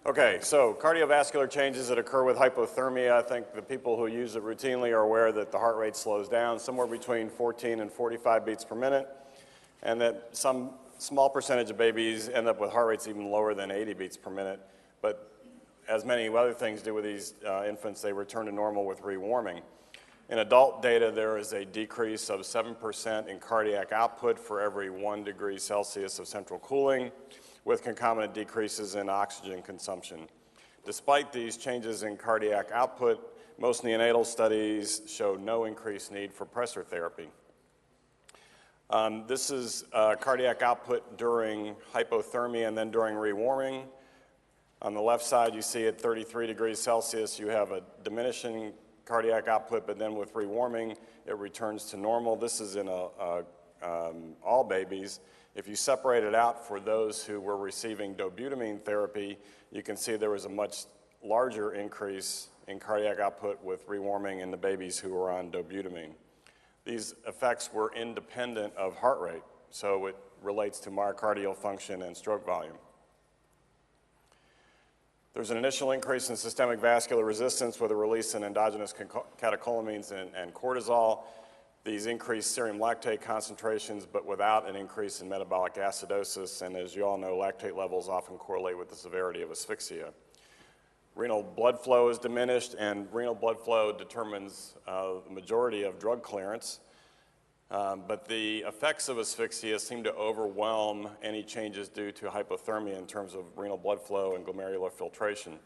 Okay, so cardiovascular changes that occur with hypothermia, I think the people who use it routinely are aware that the heart rate slows down somewhere between 14 and 45 beats per minute, and that some small percentage of babies end up with heart rates even lower than 80 beats per minute. But as many other things do with these infants, they return to normal with rewarming. In adult data, there is a decrease of 7% in cardiac output for every 1 degree Celsius of central cooling, with concomitant decreases in oxygen consumption. Despite these changes in cardiac output, most neonatal studies show no increased need for pressor therapy. This is cardiac output during hypothermia and then during rewarming. On the left side, you see at 33 degrees Celsius, you have a diminishing cardiac output, but then with rewarming, it returns to normal. This is in all babies. If you separate it out for those who were receiving dobutamine therapy, you can see there was a much larger increase in cardiac output with rewarming in the babies who were on dobutamine. These effects were independent of heart rate, so it relates to myocardial function and stroke volume. There's an initial increase in systemic vascular resistance with a release in endogenous catecholamines and cortisol. These increase serum lactate concentrations, but without an increase in metabolic acidosis, and as you all know, lactate levels often correlate with the severity of asphyxia. Renal blood flow is diminished, and renal blood flow determines the majority of drug clearance, but the effects of asphyxia seem to overwhelm any changes due to hypothermia in terms of renal blood flow and glomerular filtration.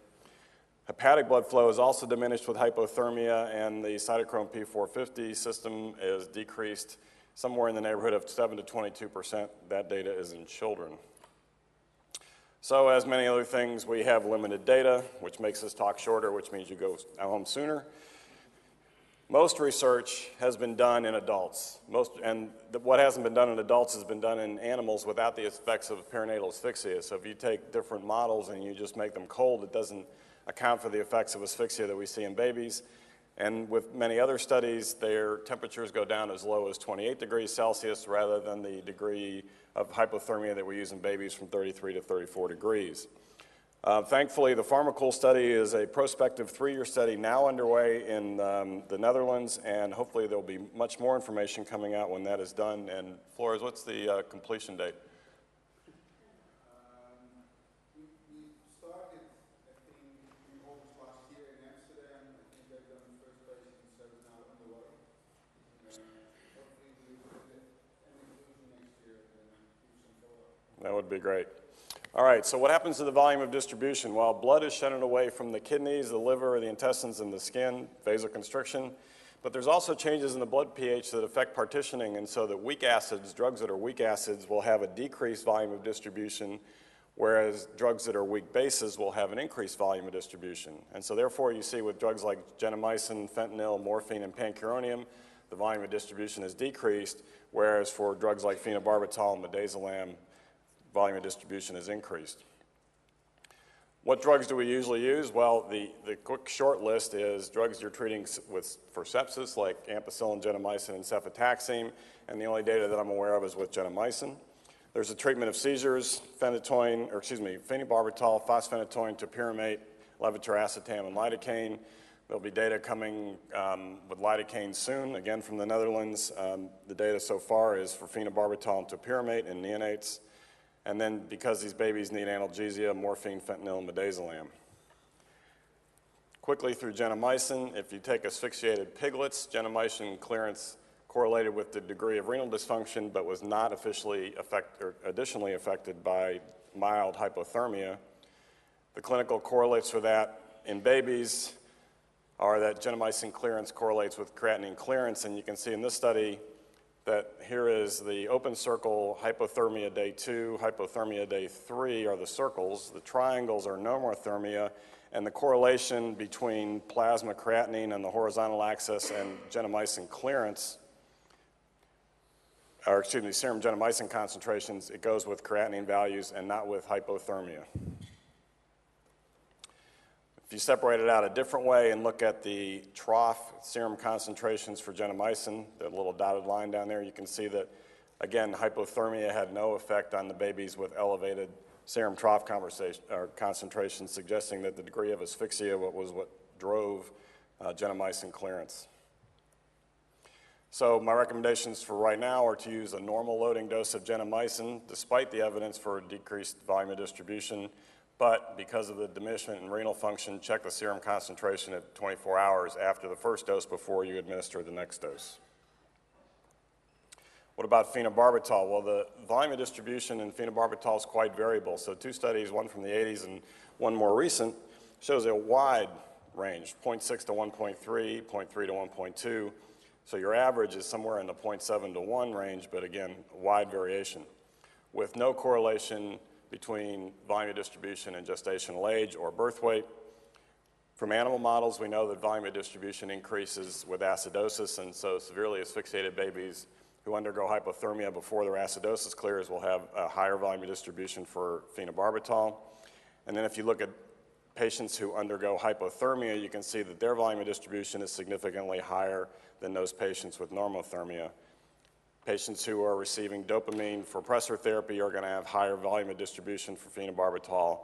Hepatic blood flow is also diminished with hypothermia, and the cytochrome P450 system is decreased somewhere in the neighborhood of 7 to 22%. That data is in children. So as many other things, we have limited data, which makes this talk shorter, which means you go home sooner. Most research has been done in adults. What hasn't been done in adults has been done in animals without the effects of perinatal asphyxia. So if you take different models and you just make them cold, it doesn't account for the effects of asphyxia that we see in babies. And with many other studies, their temperatures go down as low as 28 degrees Celsius rather than the degree of hypothermia that we use in babies from 33 to 34 degrees. Thankfully, the Pharmacologic study is a prospective 3-year study now underway in the Netherlands, and hopefully there'll be much more information coming out when that is done. And Flores, what's the completion date? That would be great. All right, so what happens to the volume of distribution? Well, blood is shunted away from the kidneys, the liver, the intestines, and the skin, vasoconstriction. But there's also changes in the blood pH that affect partitioning, and so that weak acids, drugs that are weak acids, will have a decreased volume of distribution, whereas drugs that are weak bases will have an increased volume of distribution. And so therefore, you see with drugs like gentamicin, fentanyl, morphine, and pancuronium, the volume of distribution is decreased, whereas for drugs like phenobarbital and midazolam, volume of distribution is increased. What drugs do we usually use? Well, the quick short list is drugs you're treating for sepsis, like ampicillin, gentamicin, and cefotaxime, and the only data that I'm aware of is with gentamicin. There's a treatment of seizures, phenobarbital, fosphenytoin, topiramate, levetiracetam, and lidocaine. There'll be data coming with lidocaine soon, again from the Netherlands. The data so far is for phenobarbital and topiramate in neonates. And then because these babies need analgesia, morphine, fentanyl, and midazolam. Quickly through gentamicin, if you take asphyxiated piglets, gentamicin clearance correlated with the degree of renal dysfunction, but was not additionally affected by mild hypothermia. The clinical correlates for that in babies are that gentamicin clearance correlates with creatinine clearance, and you can see in this study that here is the open circle hypothermia day 2, hypothermia day 3 are the circles, the triangles are normothermia, and the correlation between plasma creatinine on the horizontal axis and gentamicin clearance, or excuse me, serum gentamicin concentrations, it goes with creatinine values and not with hypothermia. If you separate it out a different way and look at the trough serum concentrations for gentamicin, the little dotted line down there, you can see that, again, hypothermia had no effect on the babies with elevated serum trough concentration, suggesting that the degree of asphyxia was what drove gentamicin clearance. So my recommendations for right now are to use a normal loading dose of gentamicin, despite the evidence for a decreased volume of distribution, but because of the diminishment in renal function, check the serum concentration at 24 hours after the first dose before you administer the next dose. What about phenobarbital? Well, the volume of distribution in phenobarbital is quite variable. So 2 studies, one from the 80s and one more recent, shows a wide range, 0.6 to 1.3, 0.3 to 1.2. So your average is somewhere in the 0.7 to 1 range, but again, wide variation, with no correlation between volume of distribution and gestational age or birth weight. From animal models, we know that volume of distribution increases with acidosis, and so severely asphyxiated babies who undergo hypothermia before their acidosis clears will have a higher volume of distribution for phenobarbital. And then if you look at patients who undergo hypothermia, you can see that their volume of distribution is significantly higher than those patients with normothermia. Patients who are receiving dopamine for pressor therapy are going to have higher volume of distribution for phenobarbital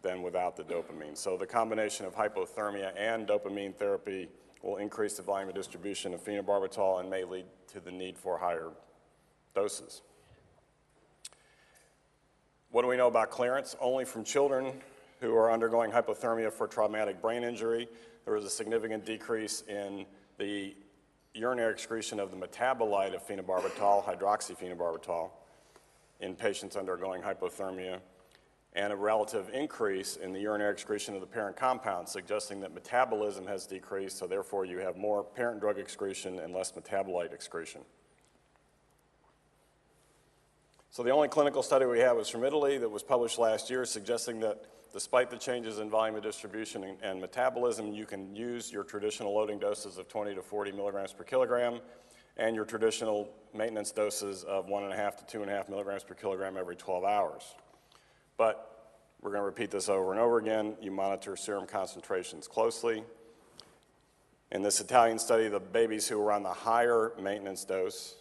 than without the dopamine. So the combination of hypothermia and dopamine therapy will increase the volume of distribution of phenobarbital and may lead to the need for higher doses. What do we know about clearance? Only from children who are undergoing hypothermia for traumatic brain injury, there was a significant decrease in the urinary excretion of the metabolite of phenobarbital, hydroxyphenobarbital, in patients undergoing hypothermia, and a relative increase in the urinary excretion of the parent compound, suggesting that metabolism has decreased, so therefore you have more parent drug excretion and less metabolite excretion. So the only clinical study we have was from Italy that was published last year, suggesting that despite the changes in volume of distribution and metabolism, you can use your traditional loading doses of 20 to 40 milligrams per kilogram and your traditional maintenance doses of 1.5 to 2.5 milligrams per kilogram every 12 hours. But we're going to repeat this over and over again. You monitor serum concentrations closely. In this Italian study, the babies who were on the higher maintenance dose,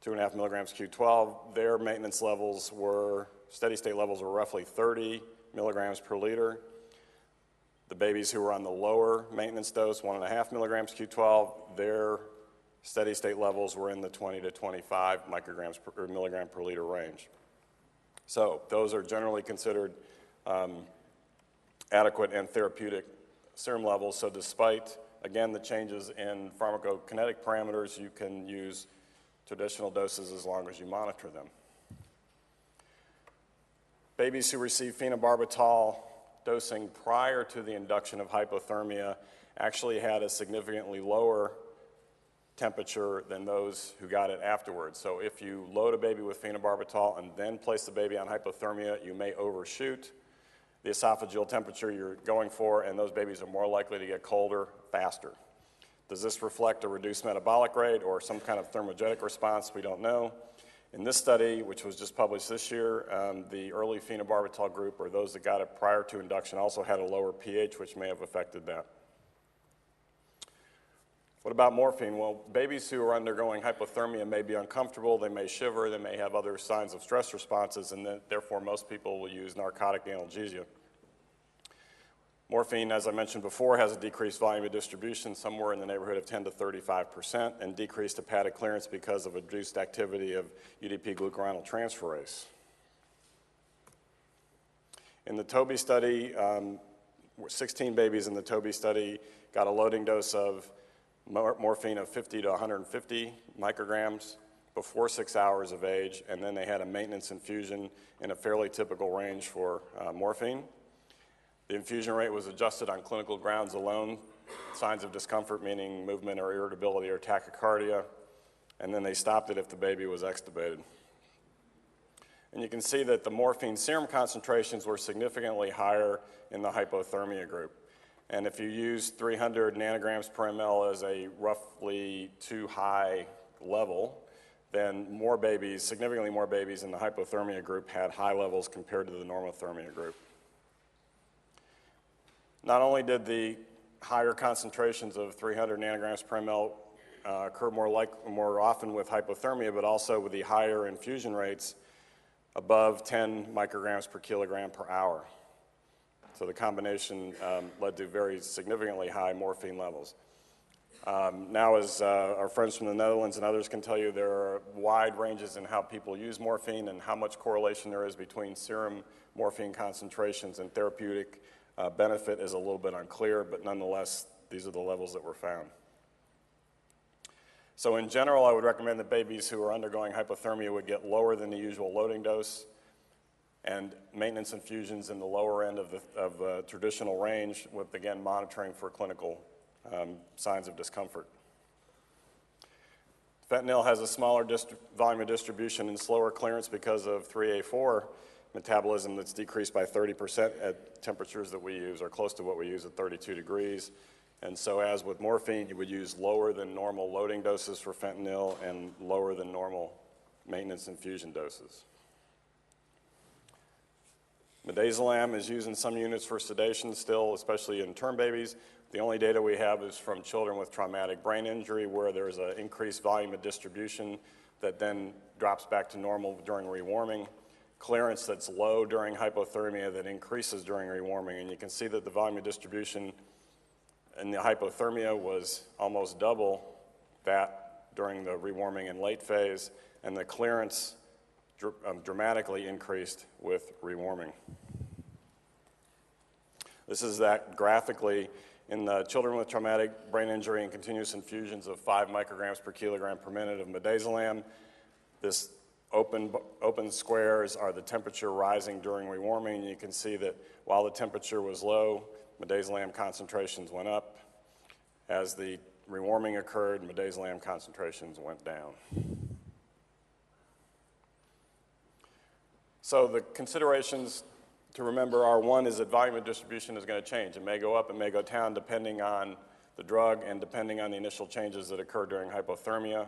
2.5 milligrams Q12, their maintenance levels were, steady state levels were roughly 30 milligrams per liter. The babies who were on the lower maintenance dose, 1.5 milligrams Q12, their steady state levels were in the 20 to 25 micrograms per milligram per liter range. So those are generally considered adequate and therapeutic serum levels. So despite, again, the changes in pharmacokinetic parameters, you can use traditional doses as long as you monitor them. Babies who receive phenobarbital dosing prior to the induction of hypothermia actually had a significantly lower temperature than those who got it afterwards. So if you load a baby with phenobarbital and then place the baby on hypothermia, you may overshoot the esophageal temperature you're going for, and those babies are more likely to get colder faster. Does this reflect a reduced metabolic rate or some kind of thermogenic response? We don't know. In this study, which was just published this year, the early phenobarbital group, or those that got it prior to induction, also had a lower pH, which may have affected that. What about morphine? Well, babies who are undergoing hypothermia may be uncomfortable, they may shiver, they may have other signs of stress responses, and therefore most people will use narcotic analgesia. Morphine, as I mentioned before, has a decreased volume of distribution, somewhere in the neighborhood of 10 to 35%, and decreased hepatic clearance because of reduced activity of UDP glucuronidase transferase. In the TOBY study, 16 babies in the TOBY study got a loading dose of morphine of 50 to 150 micrograms before 6 hours of age, and then they had a maintenance infusion in a fairly typical range for morphine. The infusion rate was adjusted on clinical grounds alone, signs of discomfort meaning movement or irritability or tachycardia, and then they stopped it if the baby was extubated. And you can see that the morphine serum concentrations were significantly higher in the hypothermia group. And if you use 300 nanograms per ml as a roughly too high level, then more babies, significantly more babies in the hypothermia group had high levels compared to the normothermia group. Not only did the higher concentrations of 300 nanograms per ml occur more often with hypothermia, but also with the higher infusion rates, above 10 micrograms per kilogram per hour. So the combination led to very significantly high morphine levels. Now, as our friends from the Netherlands and others can tell you, there are wide ranges in how people use morphine and how much correlation there is between serum morphine concentrations and therapeutic benefit is a little bit unclear, but nonetheless, these are the levels that were found. So in general, I would recommend that babies who are undergoing hypothermia would get lower than the usual loading dose and maintenance infusions in the lower end of the traditional range with, again, monitoring for clinical signs of discomfort. Fentanyl has a smaller volume of distribution and slower clearance because of 3A4 metabolism that's decreased by 30% at temperatures that we use, or close to what we use at 32 degrees. And so as with morphine, you would use lower than normal loading doses for fentanyl and lower than normal maintenance infusion doses. Midazolam is used in some units for sedation still, especially in term babies. The only data we have is from children with traumatic brain injury where there's an increased volume of distribution that then drops back to normal during rewarming. Clearance that's low during hypothermia that increases during rewarming. And you can see that the volume of distribution in the hypothermia was almost double that during the rewarming and late phase, and the clearance dramatically increased with rewarming. This is that graphically in the children with traumatic brain injury and continuous infusions of 5 micrograms per kilogram per minute of midazolam. This open squares are the temperature rising during rewarming. You can see that while the temperature was low, midazolam concentrations went up. As the rewarming occurred, midazolam concentrations went down. So the considerations to remember are, one is that volume of distribution is going to change. It may go up, it may go down depending on the drug and depending on the initial changes that occur during hypothermia.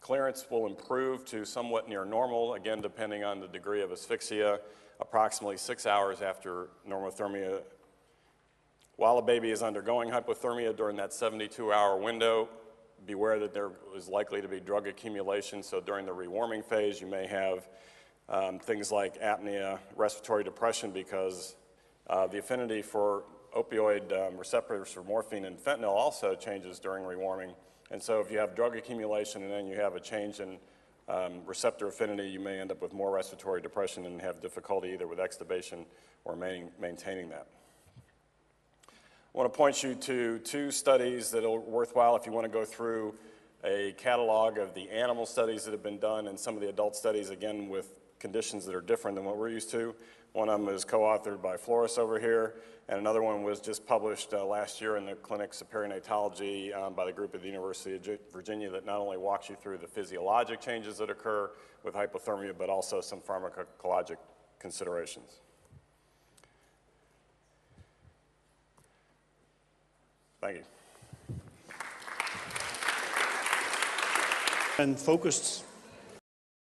Clearance will improve to somewhat near normal, again depending on the degree of asphyxia, approximately 6 hours after normothermia. While a baby is undergoing hypothermia during that 72-hour window, beware that there is likely to be drug accumulation. So during the rewarming phase, you may have things like apnea, respiratory depression, because the affinity for opioid receptors for morphine and fentanyl also changes during rewarming. And so if you have drug accumulation and then you have a change in receptor affinity, you may end up with more respiratory depression and have difficulty either with extubation or maintaining that. I want to point you to 2 studies that are worthwhile if you want to go through a catalog of the animal studies that have been done and some of the adult studies, again, with conditions that are different than what we're used to. One of them is co-authored by Flores over here, and another one was just published last year in the Clinics of Perinatology by the group at the University of Virginia that not only walks you through the physiologic changes that occur with hypothermia, but also some pharmacologic considerations. Thank you. And focused